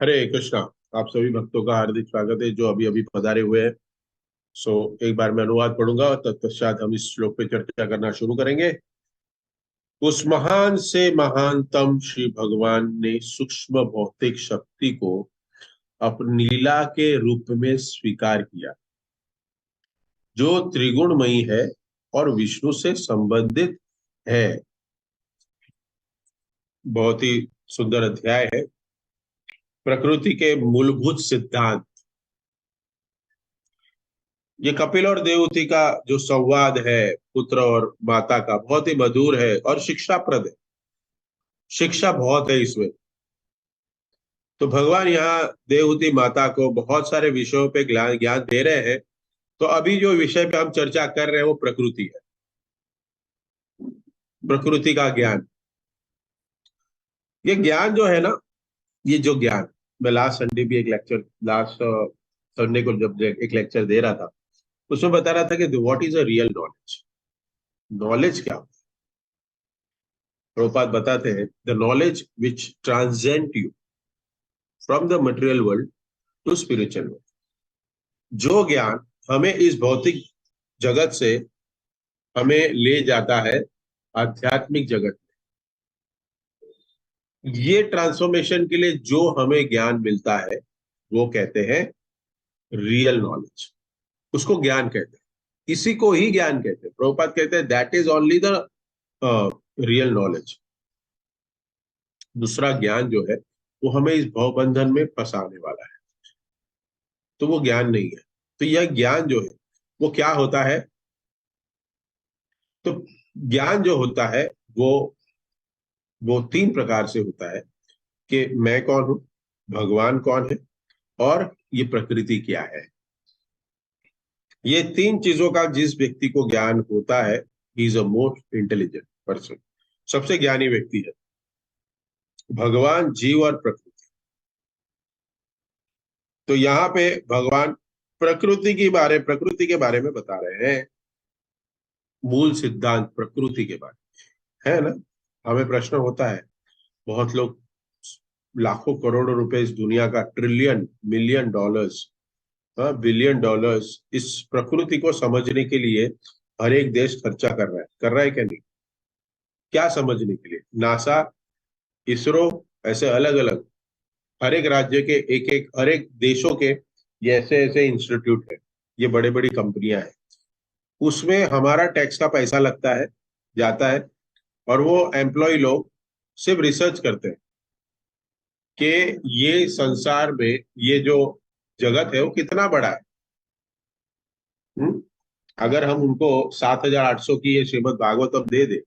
हरे कृष्णा। आप सभी भक्तों का हार्दिक स्वागत है जो अभी अभी पधारे हुए हैं। सो एक बार मैं अनुवाद पढ़ूंगा और तत्पश्चात हम इस श्लोक पे चर्चा करना शुरू करेंगे। उस महान से महानतम श्री भगवान ने सूक्ष्म भौतिक शक्ति को अपनी लीला के रूप में स्वीकार किया, जो त्रिगुणमयी है और विष्णु से संबंधित है। बहुत ही सुंदर अध्याय है। प्रकृति के मूलभूत सिद्धांत। ये कपिल और देवहूति का जो संवाद है पुत्र और माता का, बहुत ही मधुर है और शिक्षाप्रद है। शिक्षा बहुत है इसमें। तो भगवान यहाँ देवहूति माता को बहुत सारे विषयों पे ज्ञान ज्ञान दे रहे हैं। तो अभी जो विषय पे हम चर्चा कर रहे हैं वो प्रकृति है। प्रकृति का ज्ञान। ये ज्ञान जो है ना, ये जो ज्ञान, मैं लास्ट संडे को जब एक लेक्चर दे रहा था, उसमें बता रहा था कि what is a real knowledge. Knowledge क्या होता है? प्रभुपाद बताते हैं, the knowledge which transcend you from the material world to spiritual world. जो ज्ञान हमें इस भौतिक जगत से हमें ले जाता है आध्यात्मिक जगत में, ये ट्रांसफॉर्मेशन के लिए जो हमें ज्ञान मिलता है वो कहते हैं रियल नॉलेज। उसको ज्ञान कहते हैं। इसी को ही ज्ञान कहते हैं। प्रभुपाद कहते हैं that is only the real knowledge. दूसरा ज्ञान जो है वो हमें इस भवबंधन में फंसाने वाला है, तो वो ज्ञान नहीं है। तो यह ज्ञान जो है वो क्या होता है? तो ज्ञान जो होता है वो वो तीन प्रकार से होता है कि मैं कौन हूं, भगवान कौन है, और ये प्रकृति क्या है। ये तीन चीजों का जिस व्यक्ति को ज्ञान होता है, he is a most intelligent person. सबसे ज्ञानी व्यक्ति है भगवान, जीव और प्रकृति। तो यहाँ पे भगवान प्रकृति के बारे में बता रहे हैं। मूल सिद्धांत प्रकृति के बारे में है ना। हमें प्रश्न होता है, बहुत लोग लाखों करोड़ों रुपए, इस दुनिया का trillion million dollars, billion dollars इस प्रकृति को समझने के लिए हर एक देश खर्चा कर रहा है क्या नहीं? क्या समझने के लिए? नासा, इसरो, ऐसे अलग अलग हर एक राज्य के एक एक हर एक देशों के ये ऐसे ऐसे इंस्टीट्यूट है। ये बड़े बड़ी कंपनियां हैं। उसमें हमारा टैक्स का पैसा लगता है, जाता है, और वो एम्प्लॉय लोग सिर्फ रिसर्च करते हैं कि ये संसार में ये जो जगत है वो कितना बड़ा है। हुँ? अगर हम उनको 7,800 की ये श्रीमद् भागवतम दे दे,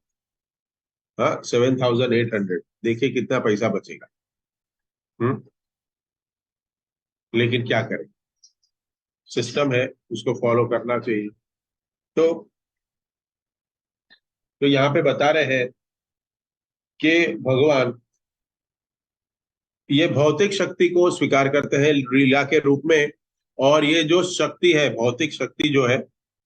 हाँ, 7,800, देखिए कितना पैसा बचेगा। हम्म। लेकिन क्या करें, सिस्टम है, उसको फॉलो करना चाहिए। तो यहाँ पे बता रहे हैं कि भगवान ये भौतिक शक्ति को स्वीकार करते हैं लीला के रूप में। और ये जो शक्ति है, भौतिक शक्ति जो है,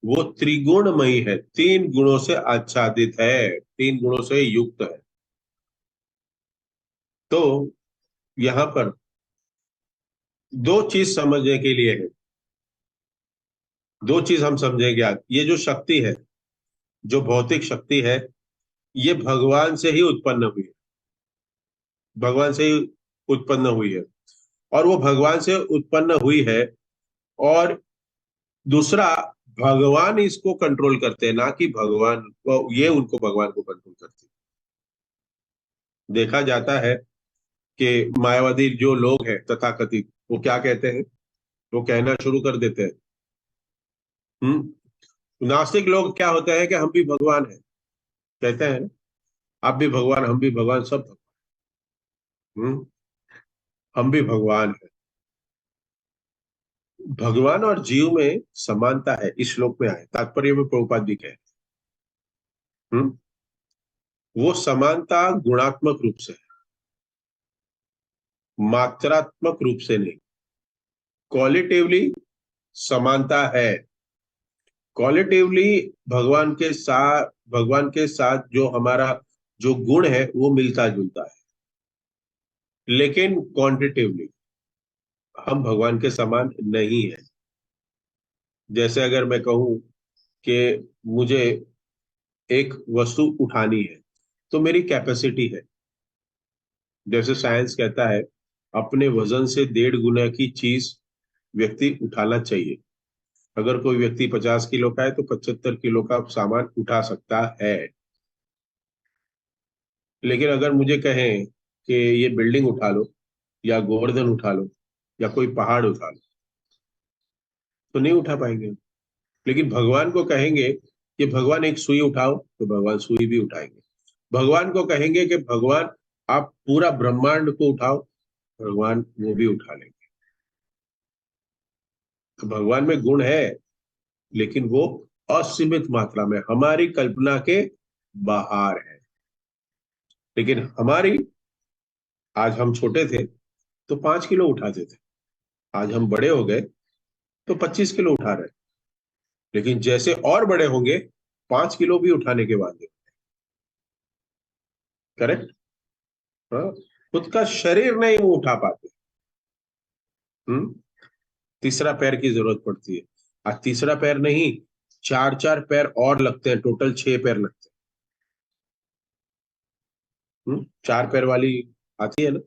वो त्रिगुणमयी है, तीन गुणों से आच्छादित है, तीन गुणों से युक्त है। तो यहाँ पर दो चीज समझने के लिए है। दो चीज हम समझेंगे आज। ये जो शक्ति है, जो भौतिक शक्ति है, ये भगवान से ही उत्पन्न हुई है। भगवान से ही उत्पन्न हुई है, और वो भगवान से उत्पन्न हुई है। और दूसरा, भगवान इसको कंट्रोल करते हैं, ना कि ये उनको भगवान को कंट्रोल करते हैं। देखा जाता है कि मायावादी जो लोग हैं तथाकथित, वो क्या कहते हैं? वो कहना शुरू कर देते हैं। नास्तिक लोग क्या होते हैं कि हम भी भगवान हैं, कहते हैं। आप भी भगवान, हम भी भगवान, सब भगवान। हम्म। हम भी भगवान हैं। भगवान और जीव में समानता है, इस श्लोक में आए तात्पर्य में प्रभुपाद जी कहे। हम्म। वो समानता गुणात्मक रूप से है, मात्रात्मक रूप से नहीं। क्वालिटेवली समानता है। क्वालिटेवली भगवान के साथ जो हमारा जो गुण है वो मिलता जुलता है, लेकिन क्वांटिटेवली हम भगवान के समान नहीं है। जैसे अगर मैं कहूं कि मुझे एक वस्तु उठानी है, तो मेरी कैपेसिटी है। जैसे साइंस कहता है अपने वजन से 1.5 गुना की चीज व्यक्ति उठाना चाहिए। अगर कोई व्यक्ति 50 किलो का है तो 75 किलो का सामान उठा सकता है। लेकिन अगर मुझे कहें कि ये बिल्डिंग उठा लो, या गोवर्धन उठा लो, या कोई पहाड़ उठा लो, तो नहीं उठा पाएंगे। लेकिन भगवान को कहेंगे कि भगवान एक सुई उठाओ, तो भगवान सुई भी उठाएंगे। भगवान को कहेंगे कि भगवान आप पूरा ब्रह्मांड को उठाओ, भगवान वो भी उठा लेंगे। तो भगवान में गुण है, लेकिन वो असीमित मात्रा में हमारी कल्पना के बाहर है। लेकिन हमारी, आज हम छोटे थे तो 5 किलो उठाते थे, आज हम बड़े हो गए तो 25 किलो उठा रहे हैं। लेकिन जैसे और बड़े होंगे 5 किलो भी उठाने के बाद, करेक्ट। हाँ, खुद का शरीर नहीं वो उठा पाते। हम्म। तीसरा पैर की जरूरत पड़ती है। आज तीसरा पैर नहीं, 4 4 पैर और लगते हैं, टोटल 6 पैर लगते हैं। 4 पैर वाली आती है ना,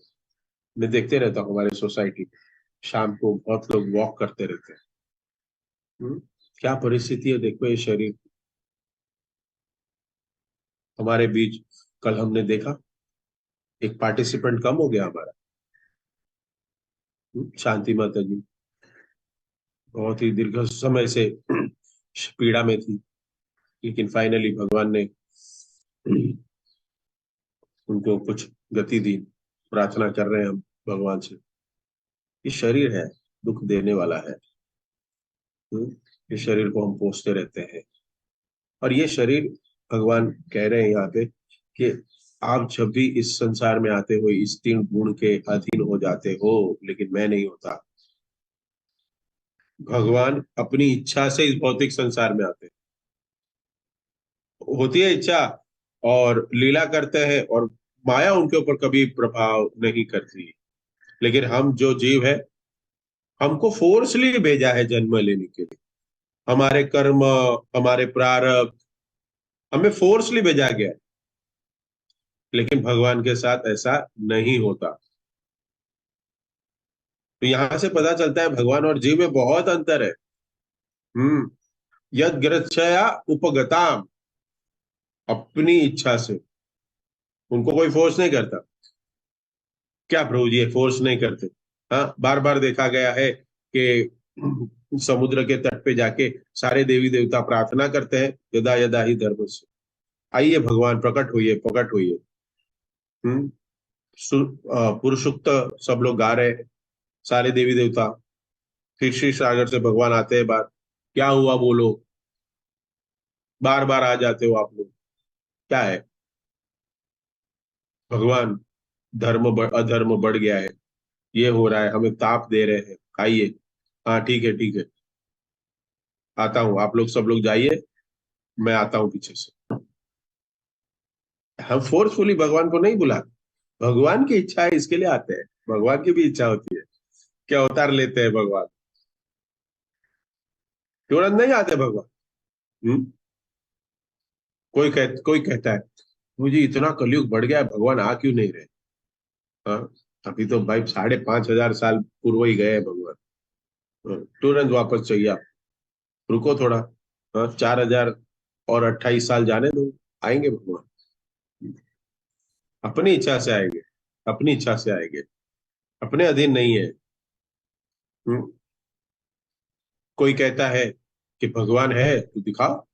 मैं देखते रहता हूँ हमारे सोसाइटी में, शाम को बहुत लोग वॉक करते रहते हैं। हम्म, क्या परिस्थिति है देखो ये शरीर। हमारे बीच कल हमने देखा एक पार्टिसिपेंट कम हो गया हमारा। शांति माता जी बहुत ही दीर्घ समय से पीड़ा में थी, लेकिन फाइनली भगवान ने उनको कुछ गति दी। प्रार्थना कर रहे हैं हम भगवान से। ये शरीर है, दुख देने वाला है। हम्म, ये शरीर को हम पोसते रहते हैं। और ये शरीर, भगवान कह रहे हैं यहाँ पे कि आप जब भी इस संसार में आते हो इस 3 गुण के अधीन हो जाते हो, लेकिन मैं नहीं होता। भगवान अपनी इच्छा से इस भौतिक संसार में आते हैं, होती है इच्छा, और लीला करते हैं, और माया उनके ऊपर कभी प्रभाव नहीं करती। लेकिन हम जो जीव है, हमको फोर्सली भेजा है जन्म लेने के लिए। हमारे कर्म, हमारे प्रारब्ध, हमें फोर्सली भेजा गया है। लेकिन भगवान के साथ ऐसा नहीं होता। तो यहां से पता चलता है भगवान और जीव में बहुत अंतर है। हम्म। यद ग्रच्छया उपगताम, अपनी इच्छा से, उनको कोई फोर्स नहीं करता। क्या प्रभु जी फोर्स नहीं करते? हाँ, बार बार देखा गया है कि समुद्र के तट पे जाके सारे देवी देवता प्रार्थना करते हैं, यदा यदा ही धर्म से, आइए भगवान प्रकट होइए, प्रकट होइए। हम्म। पुरुषोक्त सब लोग गा रहे हैं, सारे देवी देवता। फिर श्री सागर से भगवान आते हैं बाहर, क्या हुआ बोलो, बार बार आ जाते हो आप लोग, क्या है? भगवान, अधर्म बढ़ गया है, ये हो रहा है, हमें ताप दे रहे हैं, आइए। हाँ ठीक है, ठीक है, आता हूँ, आप लोग सब लोग जाइए, मैं आता हूँ पीछे से। हम फोर्सफुली भगवान को नहीं बुलाते। भगवान की इच्छा है इसके लिए आते हैं। भगवान की भी इच्छा होती है, क्या अवतार लेते हैं भगवान, तुरंत नहीं आते भगवान। हम्म। कोई कहता है मुझे इतना कलयुग बढ़ गया है, भगवान आ क्यों नहीं रहे? हाँ, अभी तो भाई 5,500 साल पूर्व ही गए हैं भगवान। हाँ, तुरंत वापस चाहिए आप, रुको थोड़ा। हाँ, 4,028 साल जाने दो, आएंगे भगवान। अपनी इच्छा से आएंगे, अपनी इच्छा से आएंगे, अपने अधीन नहीं है। हम्म। कोई कहता है कि भगवान है तो दिखाओ,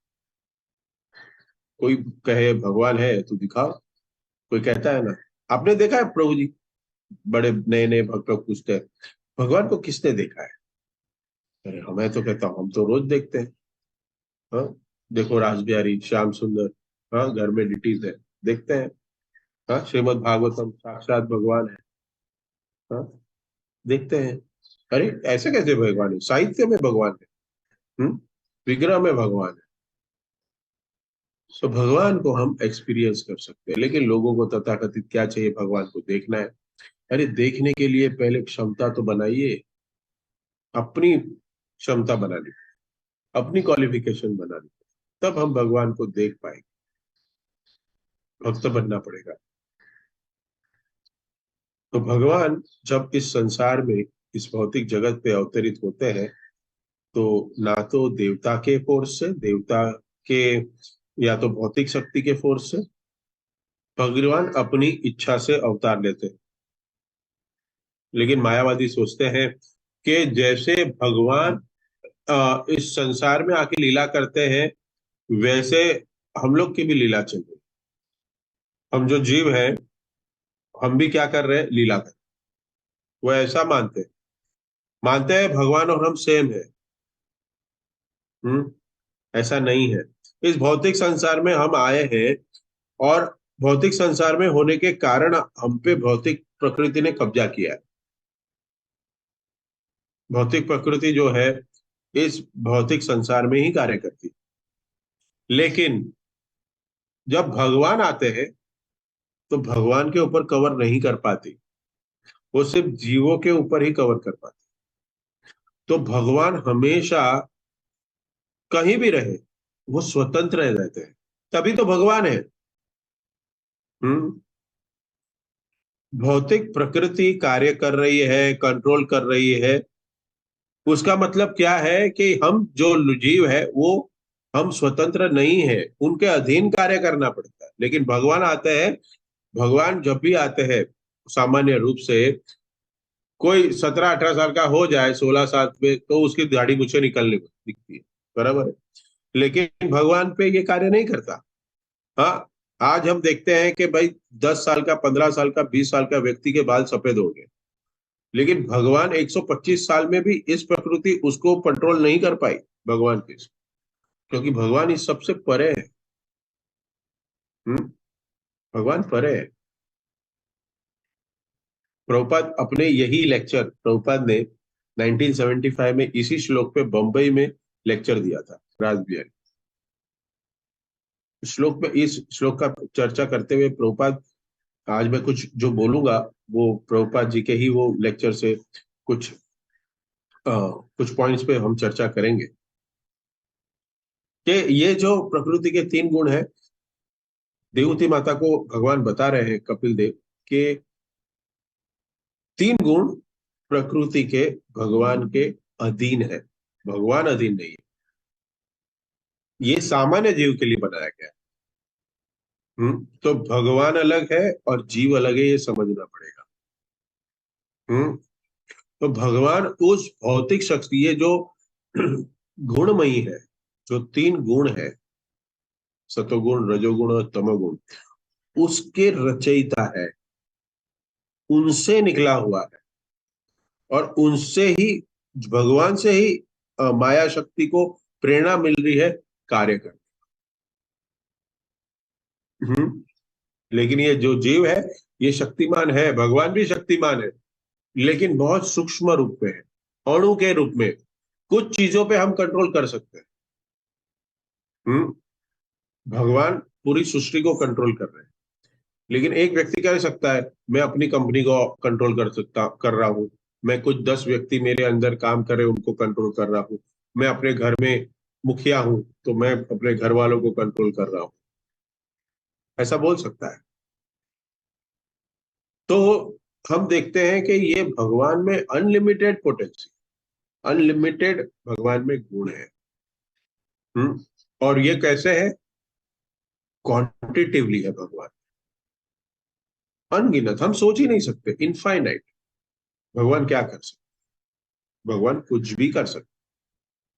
कोई कहे भगवान है तो दिखाओ, कोई कहता है ना। आपने देखा है प्रभु जी, बड़े नए नए भक्त लोग पूछते हैं भगवान को किसने देखा है? अरे हमें तो कहता हूँ हम तो रोज देखते हैं। हाँ, देखो रासबिहारी, श्याम सुंदर, हाँ घर में डिटीज है, देखते हैं। हाँ, श्रीमद् भागवतम साक्षात भगवान है। हाँ, देखते हैं। अरे ऐसे कैसे भगवान है? साहित्य में भगवान है। विग्रह में भगवान है। तो भगवान को हम एक्सपीरियंस कर सकते हैं, लेकिन लोगों को तथाकथित क्या चाहिए? भगवान को देखना है। अरे देखने के लिए पहले क्षमता तो बनाइए। अपनी क्षमता बनानी, अपनी क्वालिफिकेशन बनानी, तब हम भगवान को देख पाएंगे। भक्त बनना पड़ेगा। तो भगवान जब इस संसार में, इस भौतिक जगत पे अवतरित होते हैं, तो ना तो देवता के फोर्स से, देवता के या तो भौतिक शक्ति के फोर्स से, भगवान अपनी इच्छा से अवतार लेते हैं। लेकिन मायावादी सोचते हैं कि जैसे भगवान इस संसार में आके लीला करते हैं, वैसे हम लोग की भी लीला चल रही है। हम जो जीव हैं, हम भी क्या कर रहे हैं, लीला कर रहे हैं। वो ऐसा मानते हैं भगवान और हम सेम है। ऐसा नहीं है। इस भौतिक संसार में हम आए हैं, और भौतिक संसार में होने के कारण हम पे भौतिक प्रकृति ने कब्जा किया है। भौतिक प्रकृति जो है, इस भौतिक संसार में ही कार्य करती है। लेकिन जब भगवान आते हैं, तो भगवान के ऊपर कवर नहीं कर पाती, वो सिर्फ जीवों के ऊपर ही कवर कर पाती। तो भगवान हमेशा कहीं भी रहे, वो स्वतंत्र रहते हैं, तभी तो भगवान है। हम्म भौतिक प्रकृति कार्य कर रही है, कंट्रोल कर रही है, उसका मतलब क्या है कि हम जो जीव है, वो हम स्वतंत्र नहीं है, उनके अधीन कार्य करना पड़ता है। लेकिन भगवान आते हैं, भगवान जब भी आते हैं, सामान्य रूप से कोई 17-18 साल का हो जाए, 16 साल में, तो उसकी दाढ़ी मुझे निकलने दिखती है, बराबर है। लेकिन भगवान पे ये कार्य नहीं करता। हाँ, आज हम देखते हैं कि भाई 10 साल का, 15 साल का, 20 साल का व्यक्ति के बाल सफेद हो गए। लेकिन भगवान 125 साल में भी इस प्रकृति उसको कंट्रोल नहीं कर पाई, भगवान के, क्योंकि भगवान इस सबसे परे है। हम्म भगवान परे है। प्रभुपाद अपने यही लेक्चर, प्रभुपाद ने 1975 में इसी श्लोक पे बंबई में लेक्चर दिया था, राजबिहारी। श्लोक पे, इस श्लोक का चर्चा करते हुए प्रभुपाद, आज मैं कुछ जो बोलूंगा, वो प्रभुपाद जी के ही वो लेक्चर से कुछ कुछ पॉइंट्स पे हम चर्चा करेंगे कि ये जो प्रकृति के 3 गुण है, देवहूति माता को भगवान बता रहे हैं, कपिल देव, के 3 गुण प्रकृति के भगवान के अधीन है। भगवान अधीन नहीं है, ये सामान्य जीव के लिए बनाया गया है। तो भगवान अलग है और जीव अलग है, ये समझना पड़ेगा। हम्म तो भगवान उस भौतिक शक्ति, ये जो गुणमयी है, जो 3 गुण है, सतोगुण, रजोगुण और तमोगुण, उसके रचयिता है, उनसे निकला हुआ है, और उनसे ही, भगवान से ही माया शक्ति को प्रेरणा मिल रही है कार्य करने। हम्म लेकिन ये जो जीव है, ये शक्तिमान है, भगवान भी शक्तिमान है, लेकिन बहुत सूक्ष्म रूप में है, अणु के रूप में। कुछ चीजों पे हम कंट्रोल कर सकते हैं। हम्म भगवान पूरी सृष्टि को कंट्रोल कर रहे हैं। लेकिन एक व्यक्ति कह सकता है, मैं अपनी कंपनी को कंट्रोल कर रहा हूँ, मैं कुछ 10 व्यक्ति मेरे अंदर काम कर रहे हैं, उनको कंट्रोल कर रहा हूँ, मैं अपने घर में मुखिया हूं, तो मैं अपने घर वालों को कंट्रोल कर रहा हूँ, ऐसा बोल सकता है। तो हम देखते हैं कि ये भगवान में अनलिमिटेड पोटेंशियल, अनलिमिटेड भगवान में गुण है। और ये कैसे है, क्वांटिटिवली है भगवान, अनगिनत, हम सोच ही नहीं सकते, इनफाइनाइट। भगवान क्या कर सकते, भगवान कुछ भी कर सकते,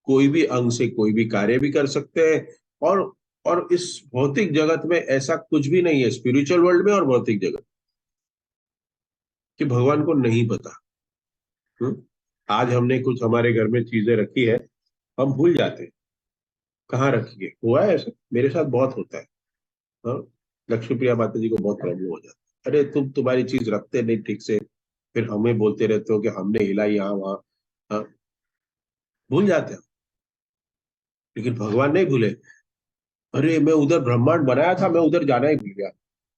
कोई भी अंग से कोई भी कार्य भी कर सकते हैं। और और इस भौतिक जगत में ऐसा कुछ भी नहीं है, स्पिरिचुअल वर्ल्ड में और भौतिक जगत, कि भगवान को नहीं पता। हम्म? आज हमने कुछ हमारे घर में चीजें रखी है, हम भूल जाते हैं कहाँ रखी है। हुआ है ऐसा, मेरे साथ बहुत होता है। हाँ, लक्ष्मी प्रिया माता जी को बहुत प्रॉब्लम हो जाता है, अरे तुम्हारी चीज रखते नहीं ठीक से, फिर हमें बोलते रहते हो कि हमने हिला यहाँ वहां। हाँ, भूल जाते हो। लेकिन भगवान नहीं भूले। अरे मैं उधर ब्रह्मांड बनाया था, मैं उधर जाना ही भूल गया।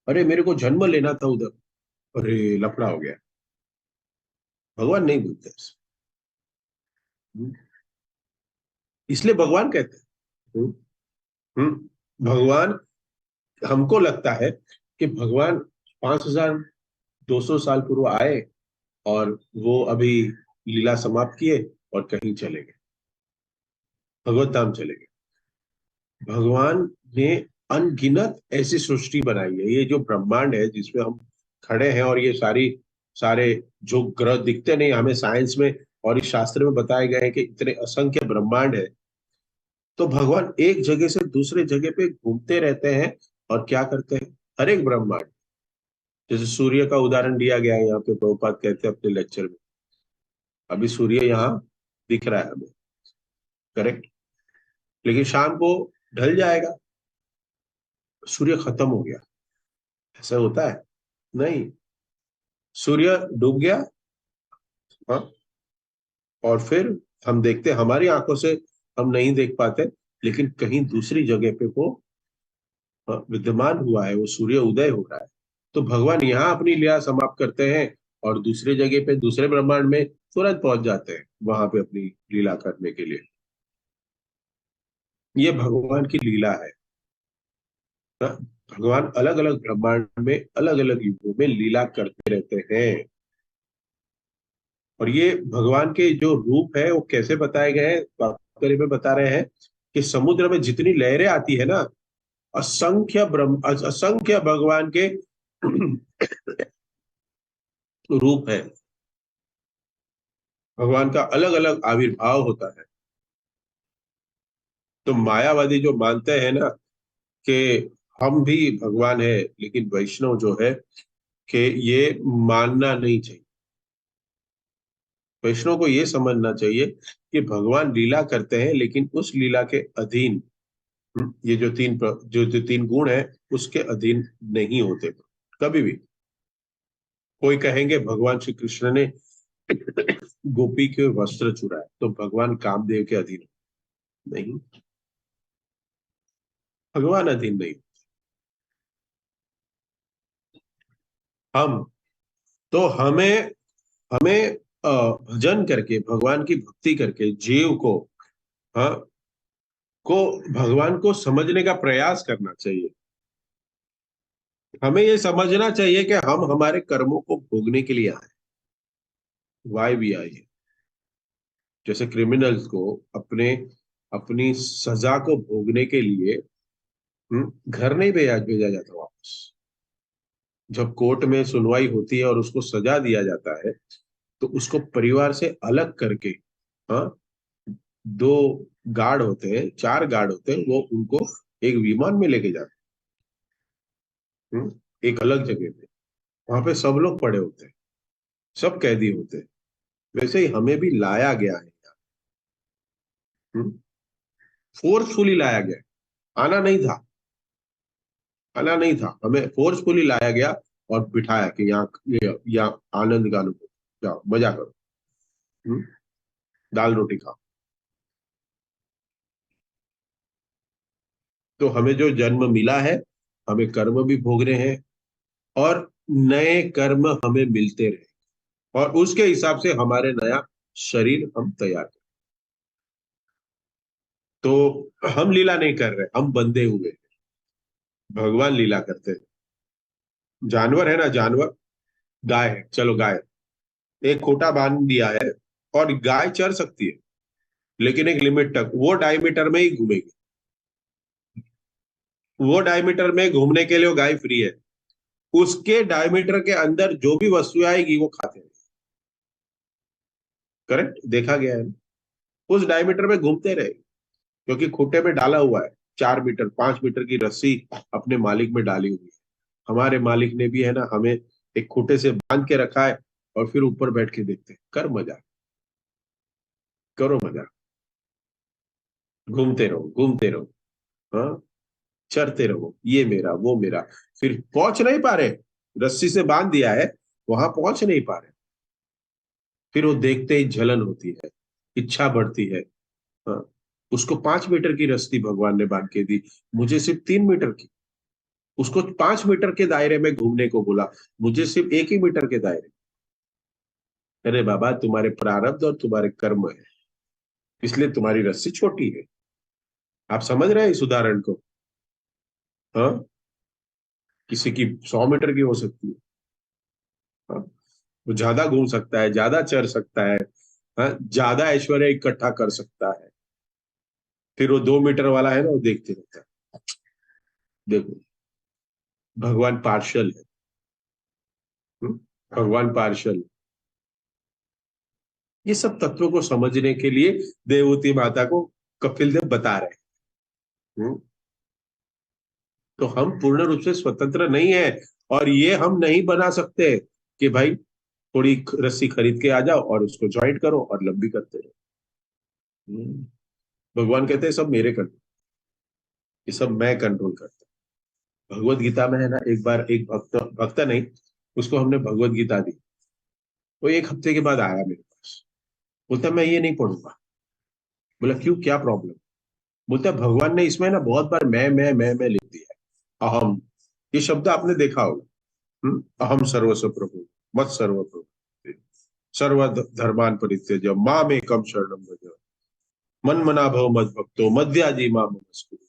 अरे मेरे को जन्म लेना था उधर, अरे लफड़ा हो गया। भगवान नहीं भूलते ऐसे। इसलिए भगवान कहते हैं। भगवान, हमको लगता है कि भगवान 5200 साल पूर्व आए और वो अभी लीला समाप्त किए और कहीं चले गए, भगवत धाम चले गए। भगवान ने अनगिनत ऐसी सृष्टि बनाई है, ये जो ब्रह्मांड है जिसमें हम खड़े हैं, और ये सारे जो ग्रह दिखते नहीं हमें साइंस में और इस शास्त्र में बताए गए हैं कि इतने असंख्य ब्रह्मांड है, तो भगवान एक जगह से दूसरे जगह पे घूमते रहते हैं और क्या करते हैं, हर एक ब्रह्मांड, जैसे सूर्य का उदाहरण दिया गया है यहाँ पे, प्रभुपाद कहते हैं अपने लेक्चर में, अभी सूर्य यहाँ दिख रहा है हमें, करेक्ट, लेकिन शाम को ढल जाएगा, सूर्य खत्म हो गया, ऐसा होता है? नहीं, सूर्य डूब गया, हाँ, और फिर हम देखते, हमारी आंखों से हम नहीं देख पाते, लेकिन कहीं दूसरी जगह पे वो विद्यमान हुआ है, वो सूर्य उदय हो रहा है। तो भगवान यहाँ अपनी लीला समाप्त करते हैं और दूसरे जगह पे दूसरे ब्रह्मांड में तुरंत पहुंच जाते हैं वहां पे अपनी लीला करने के लिए। ये भगवान की लीला है। हाँ, भगवान अलग अलग ब्रह्मांड में अलग अलग युगों में लीला करते रहते हैं। और ये भगवान के जो रूप है वो कैसे बताए गए हैं, तात्पर्य में बता रहे हैं कि समुद्र में जितनी लहरें आती है ना, असंख्य भगवान के रूप है, भगवान का अलग अलग आविर्भाव होता है। तो मायावादी जो मानते हैं ना कि हम भी भगवान है, लेकिन वैष्णव जो है कि ये मानना नहीं चाहिए। वैष्णव को ये समझना चाहिए कि भगवान लीला करते हैं, लेकिन उस लीला के अधीन ये जो तीन गुण है उसके अधीन नहीं होते कभी भी। कोई कहेंगे भगवान श्री कृष्ण ने गोपी के वस्त्र चुराए तो भगवान कामदेव के अधीन, नहीं, भगवान अधीन नहीं। हम तो हमें हमें भजन करके, भगवान की भक्ति करके जीव को, हाँ, को भगवान को समझने का प्रयास करना चाहिए। हमें ये समझना चाहिए कि हम हमारे कर्मों को भोगने के लिए आए, वाई भी आए हैं। जैसे क्रिमिनल्स को अपने अपनी सजा को भोगने के लिए घर नहीं भेजा भेजा जाता वापस। जब कोर्ट में सुनवाई होती है और उसको सजा दिया जाता है, तो उसको परिवार से अलग करके, हाँ, दो गार्ड होते हैं, चार गार्ड होते हैं, वो उनको एक विमान में लेके जाते हैं, एक अलग जगह पे, वहां पे सब लोग पड़े होते हैं, सब कैदी होते हैं। वैसे ही हमें भी लाया गया है, फोर्सफुली लाया गया है। आना नहीं था, आना नहीं था, हमें फोर्सफुली लाया गया और बिठाया कि यहाँ आनंद का अनुभव, जाओ मजा करो, हम्म, दाल रोटी खाओ। तो हमें जो जन्म मिला है, हमें कर्म भी भोगने हैं, और नए कर्म हमें मिलते रहे, और उसके हिसाब से हमारे नया शरीर हम तैयार करें। तो हम लीला नहीं कर रहे, हम बंधे हुए हैं, भगवान लीला करते हैं। जानवर है ना, जानवर, गाय है, चलो गाय, एक खूंटा बांध दिया है और गाय चर सकती है, लेकिन एक लिमिट तक, वो डायमीटर में ही घूमेगी, वो डायमीटर में घूमने के लिए वो गाय फ्री है। उसके डायमीटर के अंदर जो भी वस्तु आएगी वो खाते हैं, करेक्ट, देखा गया है ना? उस डायमीटर में घूमते रहे, क्योंकि खूंटे में डाला हुआ है, 4 मीटर 5 मीटर की रस्सी अपने मालिक में डाली हुई है। हमारे मालिक ने भी है ना हमें एक खूंटे से बांध के रखा है, और फिर ऊपर बैठ के देखते हैं, कर मजा, करो मजा, घूमते रहो, हाँ, चरते रहो, ये मेरा वो मेरा। फिर पहुंच नहीं पा रहे, रस्सी से बांध दिया है, वहां पहुंच नहीं पा रहे, फिर वो देखते ही जलन होती है, इच्छा बढ़ती है, हाँ, उसको 5 मीटर की रस्सी भगवान ने बांध के दी, मुझे सिर्फ 3 मीटर की। उसको 5 मीटर के दायरे में घूमने को बोला, मुझे सिर्फ 1 ही मीटर के दायरे। अरे बाबा, तुम्हारे प्रारब्ध और तुम्हारे कर्म है, इसलिए तुम्हारी रस्सी छोटी है। आप समझ रहे हैं इस उदाहरण को? हाँ, किसी की 100 मीटर की हो सकती है। हाँ? वो ज्यादा घूम सकता है, ज्यादा चढ़ सकता है, हाँ? ज्यादा ऐश्वर्य इकट्ठा कर सकता है। फिर वो 2 मीटर वाला है ना, वो देखते रहता है। देखो, भगवान पार्शल है। हम्म? भगवान पार्शल। ये सब तत्वों को समझने के लिए देवहूति माता को कपिल देव बता रहे हैं। तो हम पूर्ण रूप से स्वतंत्र नहीं है, और ये हम नहीं बना सकते कि भाई थोड़ी रस्सी खरीद के आ जाओ और उसको ज्वाइंट करो और लंबी करते रहो। भगवान कहते हैं सब मेरे कंट्रोल, ये सब मैं कंट्रोल करता हूँ। भगवत गीता में है ना, एक बार एक भक्त, भक्त नहीं, उसको हमने भगवत गीता दी। वो 1 हफ्ते के बाद आया मेरे पास, बोलता मैं ये नहीं पढ़ूंगा। बोला क्यों, क्या प्रॉब्लम? बोलता भगवान ने इसमें ना बहुत बार मैं लिख दिया है, अहम। ये शब्द आपने देखा होगा। अहम सर्वस्व प्रभु, मत सर्व प्रभु, सर्व धर्मान परित्यज्य माम एकम शरणम व्रज, मन मना भव मद भक्तो मध्याजी माम नमस्कुरु।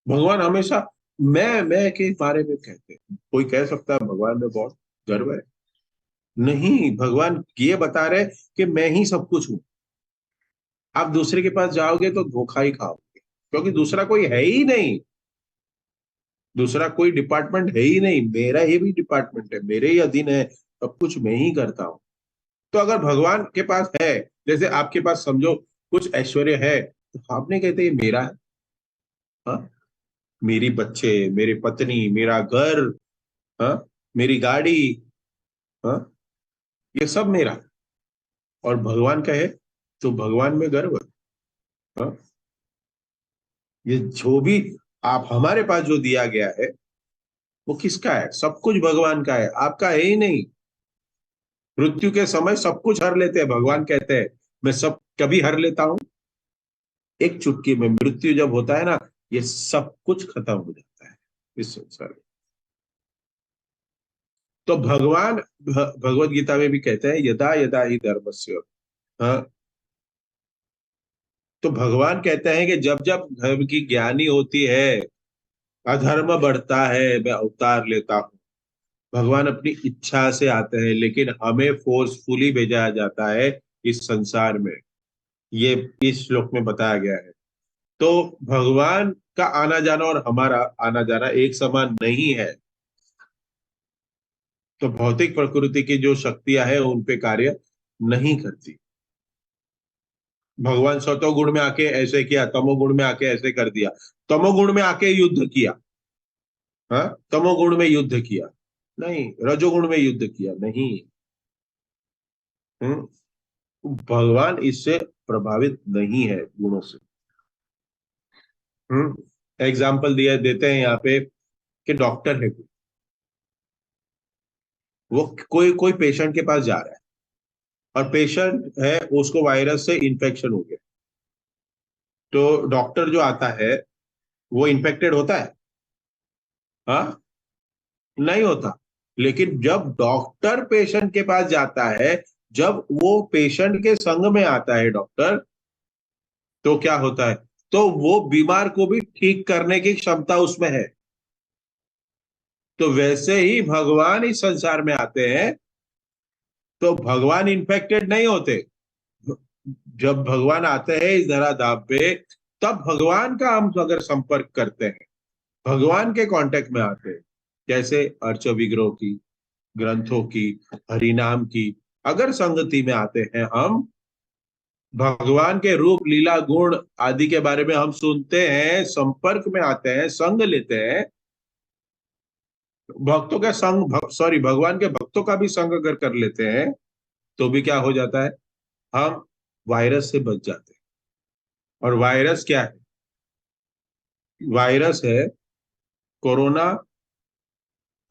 भगवान हमेशा मैं के बारे में कहते हैं। कोई कह सकता है भगवान में बहुत गर्व है? नहीं, भगवान ये बता रहे कि मैं ही सब कुछ हूं। आप दूसरे के पास जाओगे तो धोखा ही खाओगे, क्योंकि दूसरा कोई है ही नहीं। दूसरा कोई डिपार्टमेंट है ही नहीं, मेरा ही भी डिपार्टमेंट है, मेरे ही अधीन है, सब कुछ मैं ही करता हूँ। तो अगर भगवान के पास है, जैसे आपके पास समझो कुछ ऐश्वर्य है, तो आप नहीं कहते ये मेरा है? हाँ, मेरी बच्चे, मेरी पत्नी, मेरा घर, हाँ, मेरी गाड़ी, हाँ, ये सब मेरा है। और भगवान कहे तो भगवान में गर्व है। हाँ? ये जो भी आप हमारे पास जो दिया गया है, वो किसका है? सब कुछ भगवान का है, आपका है ही नहीं। मृत्यु के समय सब कुछ हर लेते हैं, भगवान कहते हैं मैं सब कभी हर लेता हूं, एक चुटकी में मृत्यु जब होता है ना, ये सब कुछ खत्म हो जाता है इस संसार में। तो भगवान भगवत गीता में भी कहते हैं यदा यदा ही धर्मस्य, हाँ, तो भगवान कहते हैं कि जब जब धर्म की ज्ञानी होती है, अधर्म बढ़ता है, मैं अवतार लेता हूँ। भगवान अपनी इच्छा से आते हैं, लेकिन हमें फोर्सफुली भेजा जाता है इस संसार में। ये इस श्लोक में बताया गया है। तो भगवान का आना जाना और हमारा आना जाना एक समान नहीं है। तो भौतिक प्रकृति की जो शक्तियां हैं उन पे कार्य नहीं करती। भगवान सतोगुण में आके ऐसे किया, तमोगुण में आके ऐसे कर दिया, तमोगुण में आके युद्ध किया, हाँ, तमोगुण में युद्ध किया नहीं, रजोगुण में युद्ध किया नहीं। हम्म भगवान इससे प्रभावित नहीं है गुणों से। एग्जाम्पल दिया देते हैं यहाँ पे कि डॉक्टर है, वो कोई कोई पेशेंट के पास जा रहा है, और पेशेंट है उसको वायरस से इन्फेक्शन हो गया। तो डॉक्टर जो आता है वो इन्फेक्टेड होता है? हाँ, नहीं होता। लेकिन जब डॉक्टर पेशेंट के पास जाता है, जब वो पेशेंट के संग में आता है डॉक्टर, तो क्या होता है? तो वो बीमार को भी ठीक करने की क्षमता उसमें है। तो वैसे ही भगवान इस संसार में आते हैं, तो भगवान इन्फेक्टेड नहीं होते। जब भगवान आते हैं इस धराधाम पे, तब भगवान का हम अगर संपर्क करते हैं, भगवान के कांटेक्ट में आते हैं, जैसे अर्च विग्रह की, ग्रंथों की, हरिनाम की अगर संगति में आते हैं हम, भगवान के रूप लीला गुण आदि के बारे में हम सुनते हैं, संपर्क में आते हैं, संग लेते हैं, भक्तों का संग, सॉरी, भगवान के भक्तों का भी संग अगर कर लेते हैं, तो भी क्या हो जाता है? हम वायरस से बच जाते हैं। और वायरस क्या है? वायरस है कोरोना,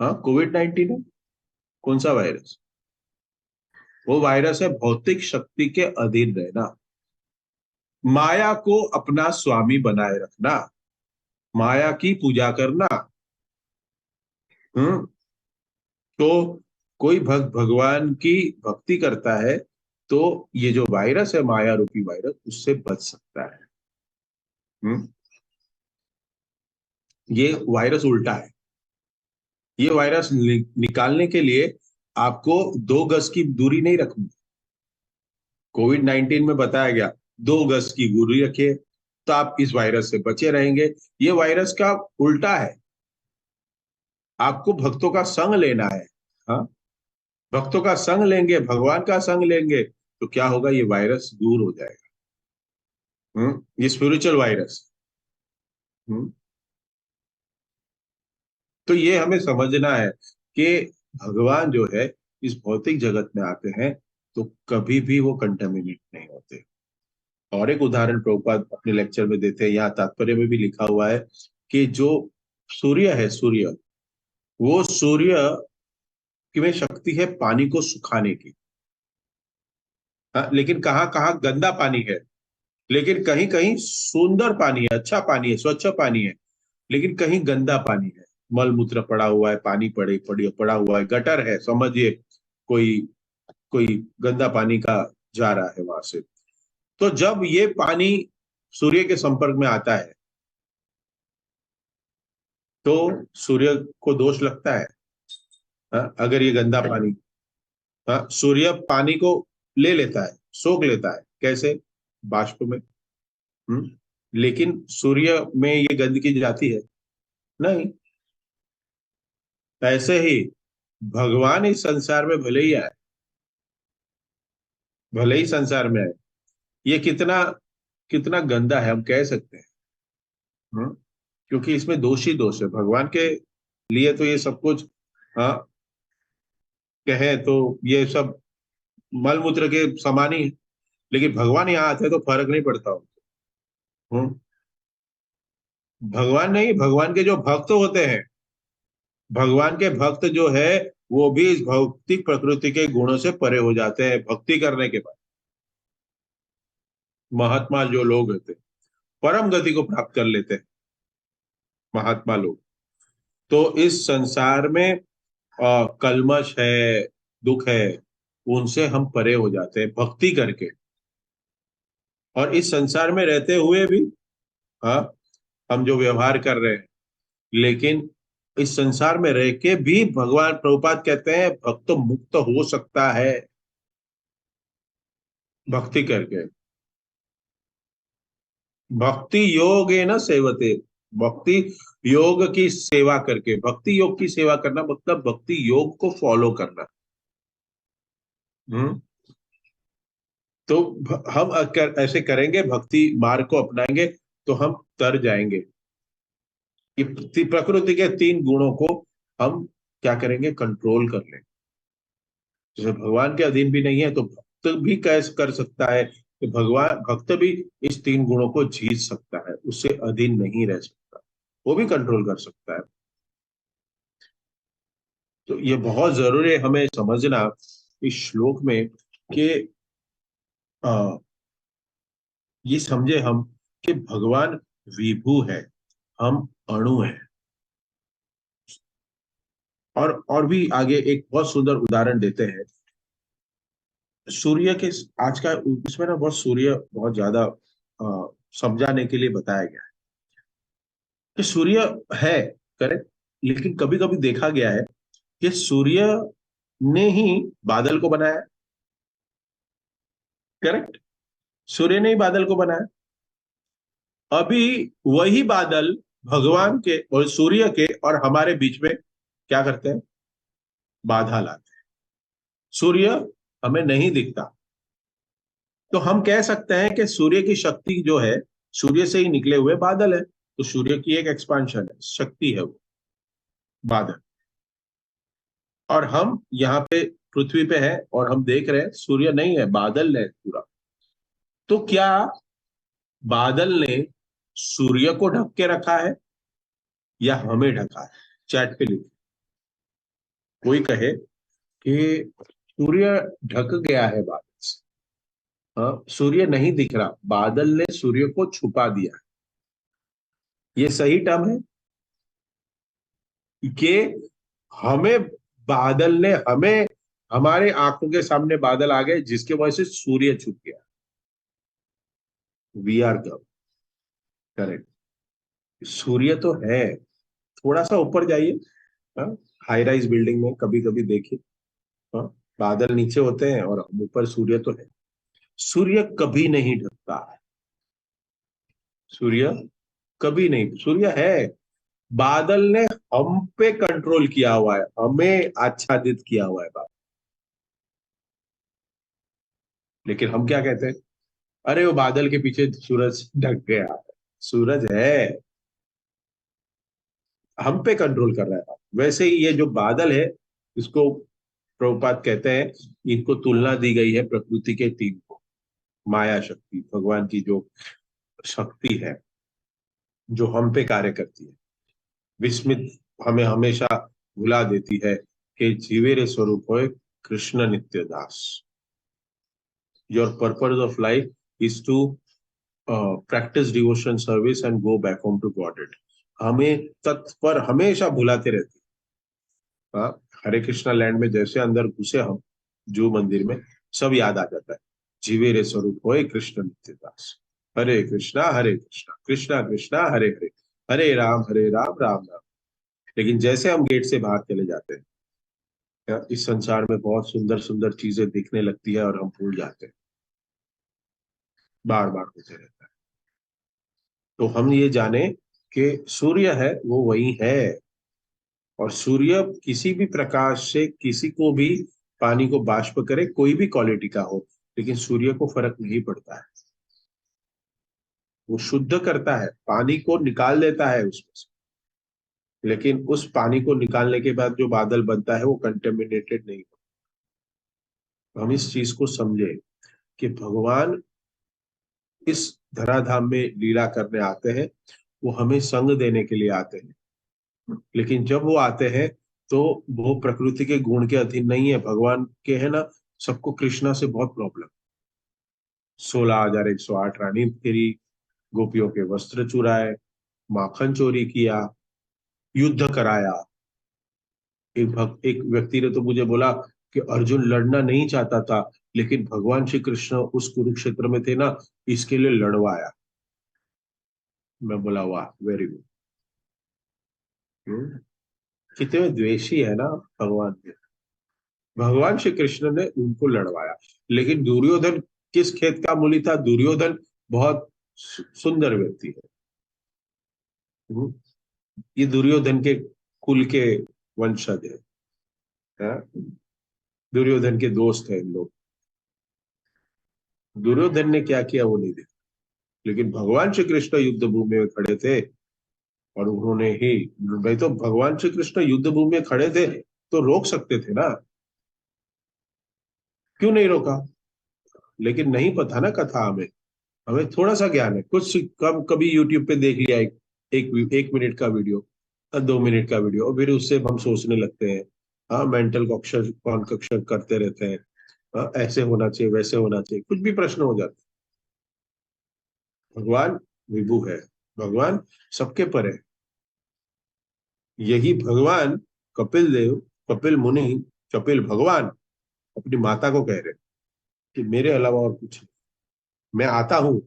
हाँ, कोविड-19 है। कौन सा वायरस? वो वायरस है भौतिक शक्ति के अधीन रहना, माया को अपना स्वामी बनाए रखना, माया की पूजा करना। हम्म तो कोई भक्त भगवान की भक्ति करता है, तो ये जो वायरस है, माया रूपी वायरस, उससे बच सकता है। हम्म ये वायरस उल्टा है। ये वायरस निकालने के लिए आपको 2 गज की दूरी नहीं रखनी। कोविड 19 में बताया गया 2 गज की दूरी रखिए, तो आप इस वायरस से बचे रहेंगे। ये वायरस का उल्टा है। आपको भक्तों का संग लेना है। हाँ, भक्तों का संग लेंगे, भगवान का संग लेंगे, तो क्या होगा, ये वायरस दूर हो जाएगा। ये स्पिरिचुअल वायरस। हम्म तो ये हमें समझना है कि भगवान जो है इस भौतिक जगत में आते हैं तो कभी भी वो कंटेमिनेट नहीं होते। और एक उदाहरण प्रभुपाद अपने लेक्चर में देते हैं, यहाँ तात्पर्य में भी लिखा हुआ है कि जो सूर्य है, सूर्य, वो सूर्य की में शक्ति है पानी को सुखाने की। हाँ, लेकिन कहाँ कहाँ गंदा पानी है, लेकिन कहीं कहीं सुंदर पानी है, अच्छा पानी है, स्वच्छ पानी है, लेकिन कहीं गंदा पानी है, मल मूत्र पड़ा हुआ है, पानी पड़ा हुआ है, गटर है, समझिए, कोई कोई गंदा पानी का जा रहा है वहां से। तो जब ये पानी सूर्य के संपर्क में आता है तो सूर्य को दोष लगता है। हाँ, अगर ये गंदा पानी, हाँ, सूर्य पानी को ले लेता है, सोख लेता है, कैसे, बाष्प में। हम्म लेकिन सूर्य में ये गंदगी जाती है नहीं। ऐसे ही भगवान इस संसार में भले ही आए, भले ही संसार में आए, ये कितना कितना गंदा है हम कह सकते हैं। हम्म क्योंकि इसमें दोष ही दोष है भगवान के लिए, तो ये सब कुछ, हाँ, कहे तो ये सब मल मूत्र के समान ही है। लेकिन भगवान यहाँ आते हैं तो फर्क नहीं पड़ता उनको। हम्म भगवान नहीं, भगवान के जो भक्त होते हैं, भगवान के भक्त जो है, वो भी इस भौतिक प्रकृति के गुणों से परे हो जाते हैं भक्ति करने के बाद। महात्मा जो लोग होते हैं परम गति को प्राप्त कर लेते हैं, महात्मा लोग। तो इस संसार में कल्मश है, दुख है, उनसे हम परे हो जाते हैं भक्ति करके। और इस संसार में रहते हुए भी, हाँ, हम जो व्यवहार कर रहे हैं, लेकिन इस संसार में रह के भी भगवान प्रभुपाद कहते हैं भक्त मुक्त हो सकता है भक्ति करके। भक्ति योग है ना सेवते, भक्ति योग की सेवा करके, भक्ति योग की सेवा करना मतलब भक्ति योग को फॉलो करना। हम्म तो हम अगर ऐसे करेंगे, भक्ति मार्ग को अपनाएंगे, तो हम तर जाएंगे। ये प्रकृति के 3 गुणों को हम क्या करेंगे, कंट्रोल कर लेंगे। जैसे भगवान के अधीन भी नहीं है तो भक्त भी कैसे कर सकता है कि भगवान भक्त भी इस 3 गुणों को जीत सकता है, उससे अधीन नहीं रह सकता, वो भी कंट्रोल कर सकता है। तो ये बहुत जरूरी है हमें समझना इस श्लोक में कि अ, ये समझे हम कि भगवान विभु है, हम अणु है। और भी आगे एक बहुत सुंदर उदाहरण देते हैं सूर्य के। आज का इसमें ना बहुत सूर्य बहुत ज्यादा समझाने के लिए बताया गया है कि सूर्य है, करेक्ट, लेकिन कभी कभी देखा गया है कि सूर्य ने ही बादल को बनाया, करेक्ट, सूर्य ने ही बादल को बनाया। अभी वही बादल भगवान के और सूर्य के और हमारे बीच में क्या करते हैं, बाधा लाते हैं। सूर्य हमें नहीं दिखता, तो हम कह सकते हैं कि सूर्य की शक्ति जो है, सूर्य से ही निकले हुए बादल है, तो सूर्य की एक एक्सपांशन है, शक्ति है वो बादल। और हम यहाँ पे पृथ्वी पे है और हम देख रहे हैं सूर्य नहीं है, बादल है पूरा। तो क्या बादल ने सूर्य को ढक के रखा है या हमें ढका है? चैट पे लिख, कोई कहे कि सूर्य ढक गया है बादल से। हाँ, सूर्य नहीं दिख रहा, बादल ने सूर्य को छुपा दिया। ये सही टर्म है कि हमें, बादल ने हमें हमारे आंखों के सामने बादल आ गए जिसके वजह से सूर्य छुप गया। We are correct. सूर्य तो है, थोड़ा सा ऊपर जाइए, हाई राइज बिल्डिंग में कभी कभी देखिए, हाँ, बादल नीचे होते हैं और ऊपर सूर्य तो है। सूर्य कभी नहीं ढलता है। सूर्य कभी नहीं, सूर्य है। बादल ने हम पे कंट्रोल किया हुआ है, हमें आच्छादित किया हुआ है बादल। लेकिन हम क्या कहते हैं, अरे वो बादल के पीछे सूरज ढक गया। सूरज है, हम पे कंट्रोल कर रहा है। वैसे ही ये जो बादल है, इसको प्रभुपाद कहते हैं, इनको तुलना दी गई है प्रकृति के तीन को। माया शक्ति, भगवान की जो शक्ति है जो हम पे कार्य करती है, विस्मित हमें हमेशा भुला देती है कि जीवे रे स्वरूप होए कृष्ण नित्य दास। Your purpose of life is to practice devotion service and go back home to Godhead. हमें तत्पर हमेशा भुलाते रहते हैं। हाँ, हरे कृष्णा लैंड में जैसे अंदर घुसे हम, जो मंदिर में, सब याद आ जाता है, जीवे रे स्वरूप होए कृष्ण नित्य दास। हरे कृष्णा कृष्णा कृष्णा हरे हरे, हरे राम राम राम। लेकिन जैसे हम गेट से बाहर चले जाते हैं, इस संसार में बहुत सुंदर सुंदर चीजें दिखने लगती है और हम भूल जाते हैं, बार बार होते रहता है। तो हम ये जाने कि सूर्य है वो वही है, और सूर्य किसी भी प्रकाश से किसी को भी पानी को बाष्प करे, कोई भी क्वालिटी का हो, लेकिन सूर्य को फर्क नहीं पड़ता है। वो शुद्ध करता है, पानी को निकाल देता है उसमें से, लेकिन उस पानी को निकालने के बाद जो बादल बनता है वो कंटेमिनेटेड नहीं होता। हम इस चीज को समझे कि भगवान इस धराधाम में लीला करने आते हैं, वो हमें संग देने के लिए आते हैं। लेकिन जब वो आते हैं तो वो प्रकृति के गुण के अधीन नहीं है। भगवान के है ना, सबको कृष्णा से बहुत प्रॉब्लम। 16,108 रानी फेरी, गोपियों के वस्त्र चुराए, माखन चोरी किया, युद्ध कराया। एक व्यक्ति ने तो मुझे बोला कि अर्जुन लड़ना नहीं चाहता था, लेकिन भगवान श्री कृष्ण उस कुरुक्षेत्र में थे ना, इसके लिए लड़वाया। मैं बोला वाह, वेरी गुड। कितने द्वेषी है ना भगवान के। भगवान श्री कृष्ण ने उनको लड़वाया। लेकिन दुर्योधन किस खेत का मूली था? दुर्योधन बहुत सुंदर व्यक्ति है। हम्म, ये दुर्योधन के कुल के वंशज है। दुर्योधन के दोस्त है इन लोग। दुर्योधन ने क्या किया वो नहीं देखा, लेकिन भगवान श्री कृष्ण युद्ध भूमि में खड़े थे और उन्होंने ही, भाई तो भगवान श्री कृष्ण युद्ध भूमि में खड़े थे तो रोक सकते थे ना, क्यों नहीं रोका? लेकिन नहीं पता ना कथा हमें, हमें थोड़ा सा ज्ञान है, कुछ कम कभी यूट्यूब पे देख लिया एक मिनट का वीडियो, 2 मिनट का वीडियो, और फिर उससे हम सोचने लगते हैं। हाँ, मेंटल कॉन्कक्शन करते रहते हैं। हाँ, ऐसे होना चाहिए, वैसे होना चाहिए, कुछ भी प्रश्न हो जाते हैं। भगवान विभु है, भगवान सबके परे है। यही भगवान कपिल देव, कपिल मुनि, कपिल भगवान अपनी माता को कह रहे हैं कि मेरे अलावा और कुछ नहीं। मैं आता हूँ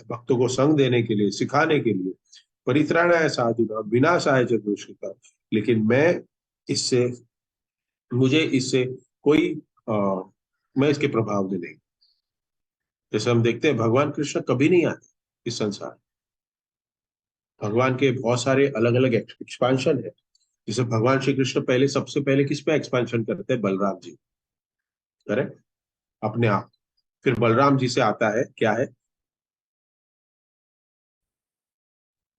भक्तों को संग देने के लिए, सिखाने के लिए, परित्राणाय साधुना विनाशाय च दुष्कृता। लेकिन मैं इससे, मुझे इससे कोई मैं इसके प्रभाव में नहीं। जैसे हम देखते हैं भगवान कृष्ण कभी नहीं आते इस संसार। भगवान के बहुत सारे अलग अलग एक्सपांशन है। जैसे भगवान श्री कृष्ण पहले, सबसे पहले किस पे एक्सपांशन करते हैं? बलराम जी, करेक्ट, अपने आप। फिर बलराम जी से आता है क्या है?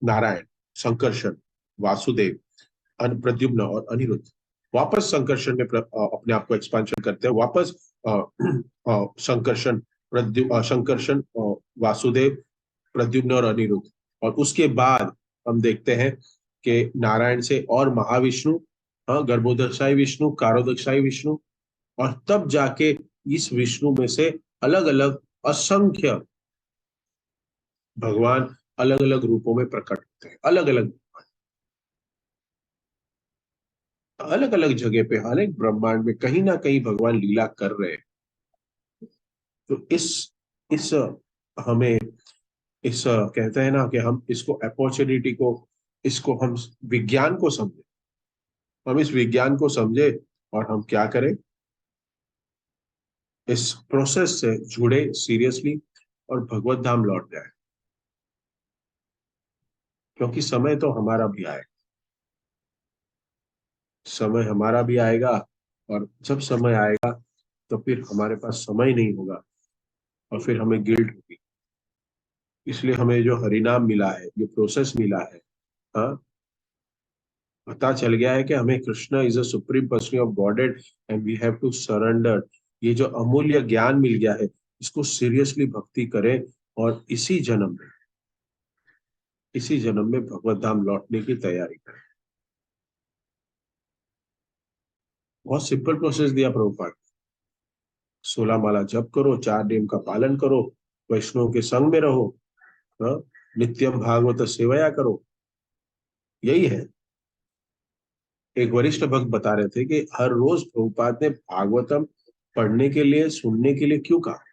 नारायण, संकर्षण, वासुदेव, प्रद्युम्न और अनिरुद्ध। वापस संकर्षण में अपने आप को एक्सपांशन करते हैं, वापस संकर्षण, संकर्षण, वासुदेव, प्रद्युम्न और अनिरुद्ध। और उसके बाद हम देखते हैं कि नारायण से और महाविष्णु, गर्भोदकशाही विष्णु, कारोदकशाही विष्णु, और तब जाके इस विष्णु में से अलग अलग असंख्य भगवान अलग अलग रूपों में प्रकट होते हैं, अलग अलग। अलग अलग जगह पे, हर एक ब्रह्मांड में कहीं ना कहीं भगवान लीला कर रहे हैं। तो इस हमें इस कहते हैं ना कि हम इसको अपॉर्चुनिटी को, इसको हम विज्ञान को समझे, हम इस विज्ञान को समझे और हम क्या करें, इस प्रोसेस से जुड़े सीरियसली और भगवत धाम लौट जाए। क्योंकि समय तो हमारा भी आएगा, समय हमारा भी आएगा। और जब समय आएगा तो फिर हमारे पास समय नहीं होगा और फिर हमें गिल्ट होगी। इसलिए हमें जो हरिनाम मिला है, जो प्रोसेस मिला है, हाँ, पता चल गया है कि हमें Krishna is a supreme person of Godhead and we have to surrender. ये जो अमूल्य ज्ञान मिल गया है, इसको सीरियसली भक्ति करें और इसी जन्म में भगवत धाम लौटने की तैयारी करें। बहुत सिंपल प्रोसेस दिया प्रभुपाद। 16 माला जप करो, 4 नियम का पालन करो, वैष्णव के संग में रहो, हाँ? नित्यम भागवत सेवया करो, यही है। एक वरिष्ठ भक्त बता रहे थे कि हर रोज प्रभुपाद ने भागवतम पढ़ने के लिए, सुनने के लिए क्यों कहा।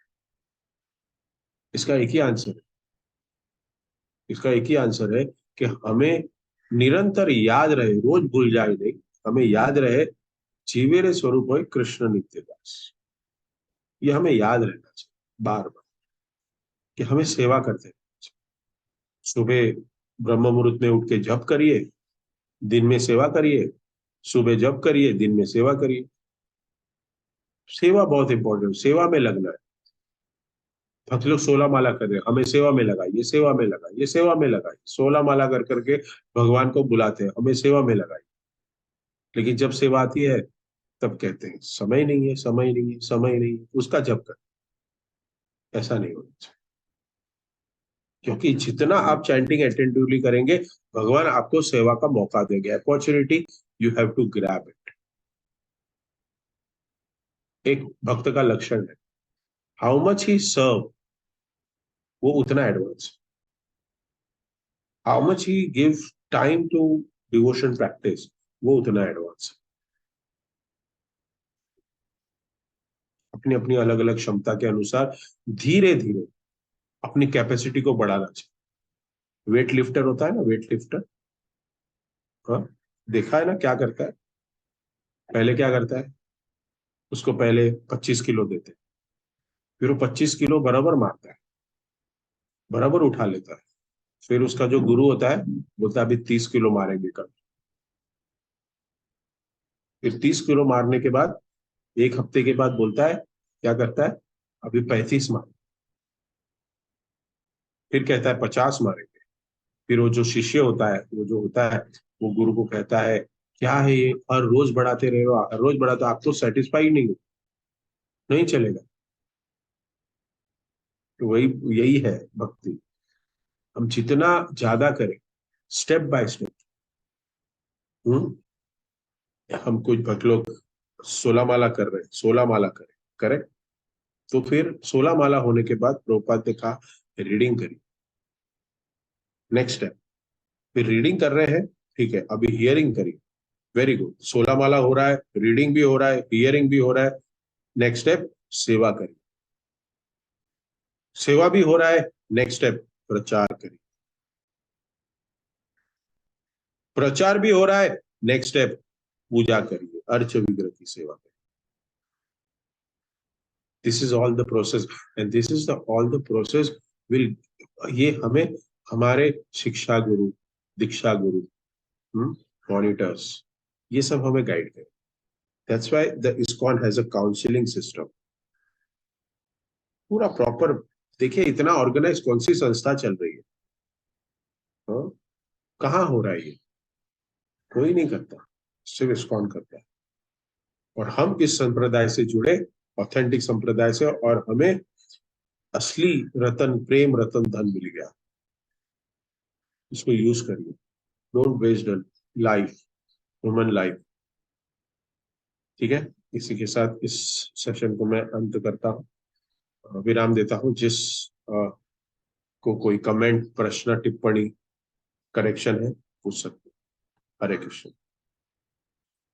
इसका एक ही आंसर है, इसका एक ही आंसर है कि हमें निरंतर याद रहे, रोज भूल जाए नहीं, हमें याद रहे जीवेरे स्वरूप हो कृष्ण नित्यदास। ये हमें याद रहना चाहिए बार बार कि हमें सेवा करते हैं। सुबह ब्रह्म मुहूर्त में उठ के जप करिए, दिन में सेवा करिए। सुबह जप करिए, दिन में सेवा करिए। सेवा बहुत इंपॉर्टेंट, सेवा में लगना है। भक्त लोग 16 माला कर रहे हैं, हमें सेवा में लगाइए, सेवा में लगाइए, सेवा में लगाइए। 16 माला कर करके भगवान को बुलाते हैं, हमें सेवा में लगाइए। लेकिन जब सेवा आती है तब कहते हैं समय नहीं है, समय नहीं है, समय नहीं है, उसका जप कर। ऐसा नहीं होना चाहिए। क्योंकि जितना आप चैंटिंग अटेंटिवली करेंगे, भगवान आपको सेवा का मौका देंगे, opportunity. You have to grab it. एक भक्त का लक्षण है, हाउ मच ही सर्व, वो उतना advance. How much he give time to devotion practice, वो उतना एडवांस। अपनी अपनी अलग अलग क्षमता के अनुसार धीरे धीरे अपनी कैपेसिटी को बढ़ाना चाहिए। वेट लिफ्टर होता है ना, वेट लिफ्टर, हाँ, देखा है ना क्या करता है। पहले क्या करता है, उसको पहले 25 किलो देते हैं, फिर वो 25 किलो बराबर मारता है, बराबर उठा लेता है। फिर उसका जो गुरु होता है बोलता है अभी 30 किलो मारेंगे कल। फिर 30 किलो मारने के बाद एक हफ्ते के बाद बोलता है, क्या करता है, अभी 35 मार। फिर कहता है 50 मारेंगे। फिर वो जो शिष्य होता है, वो जो होता है, वो गुरु को कहता है क्या है ये, हर रोज बढ़ाते रहे हो, हर रोज बढ़ाते हो, आप तो सेटिस्फाई नहीं हो, नहीं चलेगा। तो वही, यही है भक्ति। हम जितना ज्यादा करें, स्टेप बाय स्टेप। हम कुछ भक्त लोग 16 माला कर रहे हैं, 16 माला करें, करें। तो फिर 16 माला होने के बाद प्रभुपाद ने कहा रीडिंग करिए, नेक्स्ट स्टेप। फिर रीडिंग कर रहे हैं, ठीक है, अभी हियरिंग करिए। वेरी गुड, 16 माला हो रहा है, रीडिंग भी हो रहा है, हियरिंग भी हो रहा है। नेक्स्ट स्टेप, सेवा करिए। सेवा भी हो रहा है, नेक्स्ट स्टेप, प्रचार करिए। प्रचार भी हो रहा है, नेक्स्ट स्टेप, पूजा करिए, अर्च विग्रह की सेवा करिए। This is all the process, and this is the all the process will, ये हमें हमारे शिक्षा गुरु, दीक्षा गुरु, मॉनिटर्स, ये सब हमें गाइड करें। That's why the ISKCON has a counselling system, पूरा प्रॉपर। देखिए इतना ऑर्गेनाइज कौन सी संस्था चल रही है, हाँ? कहाँ हो रहा है ये, कोई नहीं करता, सिर्फ इस्कॉन करता है। और हम इस संप्रदाय से जुड़े, ऑथेंटिक संप्रदाय से, और हमें असली रतन, प्रेम रतन धन मिल गया। इसको यूज करिए, don't waste life, human life. ठीक है, इसी के साथ इस सेशन को मैं अंत करता हूँ, विराम देता हूँ। जिस को कोई कमेंट, प्रश्न, टिप्पणी, करेक्शन है, पूछ सकते हैं। हरे कृष्ण।